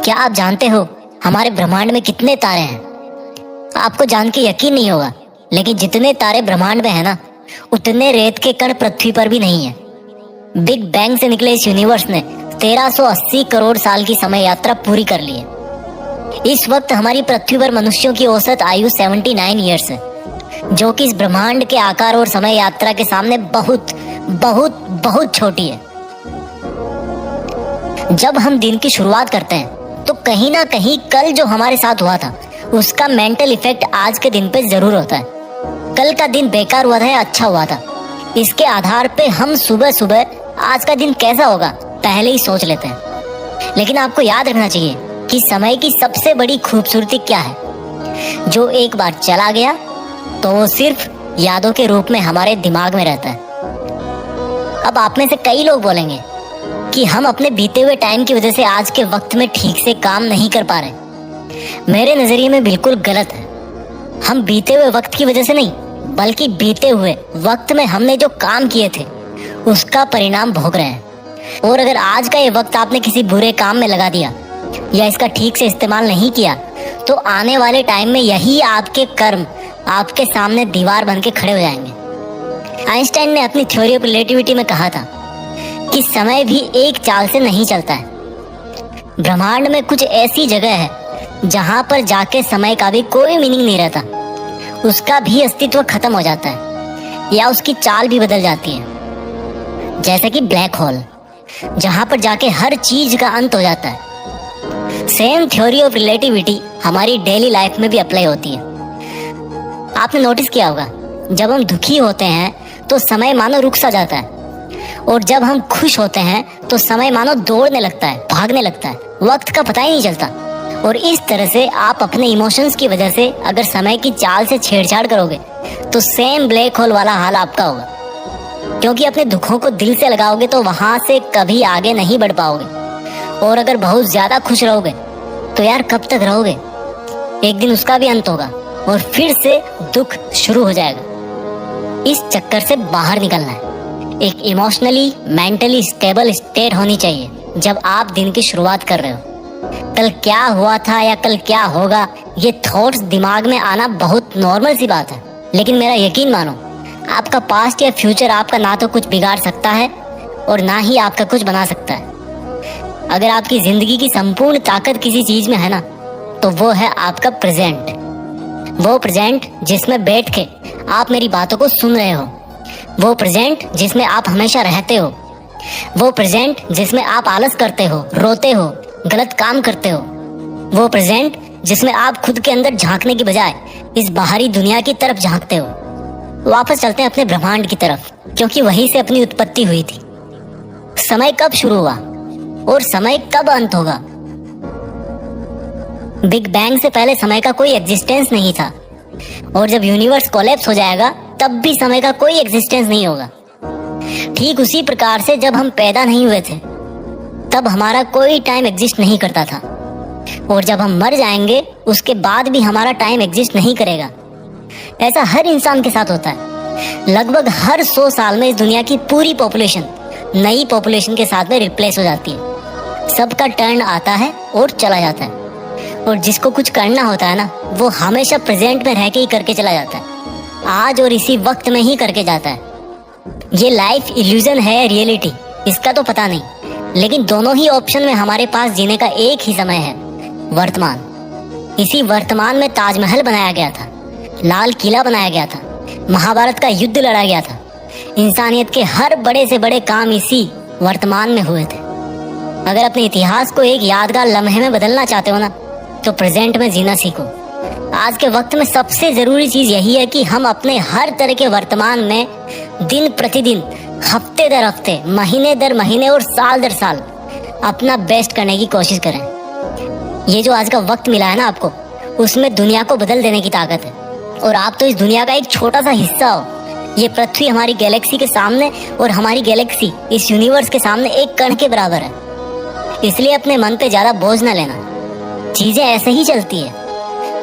क्या आप जानते हो हमारे ब्रह्मांड में कितने तारे हैं? आपको जान के यकीन नहीं होगा, लेकिन जितने तारे ब्रह्मांड में है ना, उतने रेत के कण पृथ्वी पर भी नहीं है। बिग बैंग से निकले इस यूनिवर्स ने 1380 करोड़ साल की समय यात्रा पूरी कर ली है। इस वक्त हमारी पृथ्वी पर मनुष्यों की औसत आयु 79 ईयर्स है, जो कि इस ब्रह्मांड के आकार और समय यात्रा के सामने बहुत बहुत बहुत छोटी है। जब हम दिन की शुरुआत करते हैं तो कहीं ना कहीं कल जो हमारे साथ हुआ था उसका मेंटल इफेक्ट आज के दिन पे जरूर होता है। कल का दिन बेकार हुआ था या अच्छा हुआ था, इसके आधार पे हम सुबह सुबह आज का दिन कैसा होगा पहले ही सोच लेते हैं। लेकिन आपको याद रखना चाहिए कि समय की सबसे बड़ी खूबसूरती क्या है। जो एक बार चला गया तो वो सिर्फ यादों के रूप में हमारे दिमाग में रहता है। अब आप में से कई लोग बोलेंगे कि हम अपने बीते हुए टाइम की वजह से आज के वक्त में ठीक से काम नहीं कर पा रहे। मेरे नजरिए में बिल्कुल गलत है। हम बीते हुए वक्त की वजह से नहीं, बल्कि बीते हुए वक्त में हमने जो काम किए थे उसका परिणाम भोग रहे हैं। और अगर आज का ये वक्त आपने किसी बुरे काम में लगा दिया या इसका ठीक से इस्तेमाल नहीं किया तो आने वाले टाइम में यही आपके कर्म आपके सामने दीवार बन के खड़े हो जाएंगे। आइंस्टाइन ने अपनी थ्योरी ऑफ रिलेटिविटी में कहा था कि समय भी एक चाल से नहीं चलता है। ब्रह्मांड में कुछ ऐसी जगह है जहां पर जाके समय का भी कोई मीनिंग नहीं रहता, उसका भी अस्तित्व खत्म हो जाता है या उसकी चाल भी बदल जाती है। जैसे कि ब्लैक होल, जहां पर जाके हर चीज का अंत हो जाता है। सेम थ्योरी ऑफ रिलेटिविटी हमारी डेली लाइफ में भी अप्लाई होती है। आपने नोटिस किया होगा, जब हम दुखी होते हैं तो समय मानो रुक सा जाता है, और जब हम खुश होते हैं तो समय मानो दौड़ने लगता है, भागने लगता है, वक्त का पता ही नहीं चलता। और इस तरह से आप अपने इमोशंस की वजह से अगर समय की चाल से छेड़छाड़ करोगे तो सेम ब्लैक होल वाला हाल आपका होगा। क्योंकि अपने दुखों को दिल से लगाओगे तो वहां से कभी आगे नहीं बढ़ पाओगे। और अगर बहुत ज्यादा खुश रहोगे तो यार कब तक रहोगे? एक दिन उसका भी अंत होगा और फिर से दुख शुरू हो जाएगा। इस चक्कर से बाहर निकलना है। एक इमोशनली मेंटली स्टेबल स्टेट होनी चाहिए जब आप दिन की शुरुआत कर रहे हो। कल क्या हुआ था या कल क्या होगा, ये थॉट्स दिमाग में आना बहुत नॉर्मल सी बात है। लेकिन मेरा यकीन मानो, आपका पास्ट या फ्यूचर आपका ना तो कुछ बिगाड़ सकता है और ना ही आपका कुछ बना सकता है। अगर आपकी जिंदगी की संपूर्ण ताकत किसी चीज में है ना, तो वो है आपका प्रेजेंट। वो प्रेजेंट जिसमें बैठ के आप मेरी बातों को सुन रहे हो, वो प्रेजेंट जिसमें आप हमेशा रहते हो, वो प्रेजेंट जिसमें आप आलस करते हो, रोते हो, गलत काम करते हो, वो प्रेजेंट जिसमें आप खुद के अंदर झांकने की बजाय इस बाहरी दुनिया की तरफ झांकते हो। वापस चलते हैं अपने ब्रह्मांड की तरफ, क्योंकि वहीं से अपनी उत्पत्ति हुई थी। समय कब शुरू हुआ और समय कब अंत होगा? बिग बैंग से पहले समय का कोई एग्जिस्टेंस नहीं था, और जब यूनिवर्स कोलैप्स हो जाएगा तब भी समय का कोई एग्जिस्टेंस नहीं होगा। ठीक उसी प्रकार से जब हम पैदा नहीं हुए थे तब हमारा कोई टाइम एग्जिस्ट नहीं करता था, और जब हम मर जाएंगे उसके बाद भी हमारा टाइम एग्जिस्ट नहीं करेगा। ऐसा हर इंसान के साथ होता है। लगभग हर 100 साल में इस दुनिया की पूरी पॉपुलेशन नई पॉपुलेशन के साथ में रिप्लेस हो जाती है। सबका टर्न आता है और चला जाता है, और जिसको कुछ करना होता है ना, वो हमेशा प्रेजेंट में रह के ही करके चला जाता है, आज और इसी वक्त में ही करके जाता है। ये लाइफ इल्यूजन है या रियलिटी, इसका तो पता नहीं, लेकिन दोनों ही ऑप्शन में हमारे पास जीने का एक ही समय है, वर्तमान। इसी वर्तमान में ताजमहल बनाया गया था, लाल किला बनाया गया था, महाभारत का युद्ध लड़ा गया था। इंसानियत के हर बड़े से बड़े काम इसी वर्तमान में हुए थे। अगर अपने इतिहास को एक यादगार लम्हे में बदलना चाहते हो ना, तो प्रेजेंट में जीना सीखो। आज के वक्त में सबसे जरूरी चीज यही है कि हम अपने हर तरह के वर्तमान में दिन प्रतिदिन, हफ्ते दर हफ्ते, महीने दर महीने और साल दर साल अपना बेस्ट करने की कोशिश करें। ये जो आज का वक्त मिला है ना आपको, उसमें दुनिया को बदल देने की ताकत है, और आप तो इस दुनिया का एक छोटा सा हिस्सा हो। ये पृथ्वी हमारी गैलेक्सी के सामने और हमारी गैलेक्सी इस यूनिवर्स के सामने एक कण के बराबर है। इसलिए अपने मन पे ज्यादा बोझ न लेना, चीजें ऐसे ही चलती है।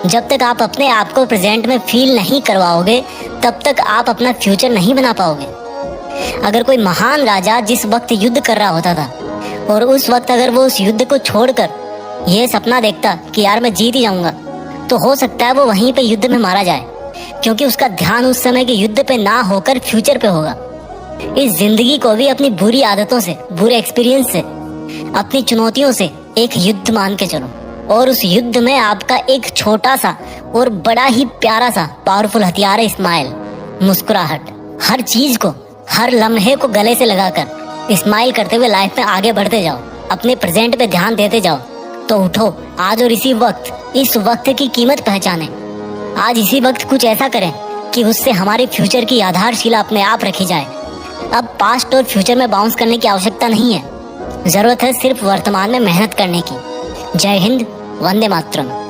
जब तक आप अपने आप को प्रेजेंट में फील नहीं करवाओगे तब तक आप अपना फ्यूचर नहीं बना पाओगे। अगर कोई महान राजा जिस वक्त युद्ध कर रहा होता था और उस वक्त अगर वो उस युद्ध को छोड़कर ये सपना देखता कि यार मैं जीत ही जाऊंगा, तो हो सकता है वो वहीं पे युद्ध में मारा जाए, क्योंकि उसका ध्यान उस समय के युद्ध पे ना होकर फ्यूचर पे होगा। इस जिंदगी को भी अपनी बुरी आदतों से, बुरे एक्सपीरियंस से, अपनी चुनौतियों से एक युद्ध मान के चलो, और उस युद्ध में आपका एक छोटा सा और बड़ा ही प्यारा सा पावरफुल हथियार है स्माइल, मुस्कुराहट। हर चीज को, हर लम्हे को गले से लगाकर स्माइल करते हुए लाइफ में आगे बढ़ते जाओ, अपने प्रेजेंट पे ध्यान देते जाओ। तो उठो आज और इसी वक्त, इस वक्त की कीमत पहचाने। आज इसी वक्त कुछ ऐसा करें कि उससे हमारे फ्यूचर की आधारशिला अपने आप रखी जाए। अब पास्ट और फ्यूचर में बाउंस करने की आवश्यकता नहीं है, जरूरत है सिर्फ वर्तमान में मेहनत करने की। जय हिंद, वंदे मातरम।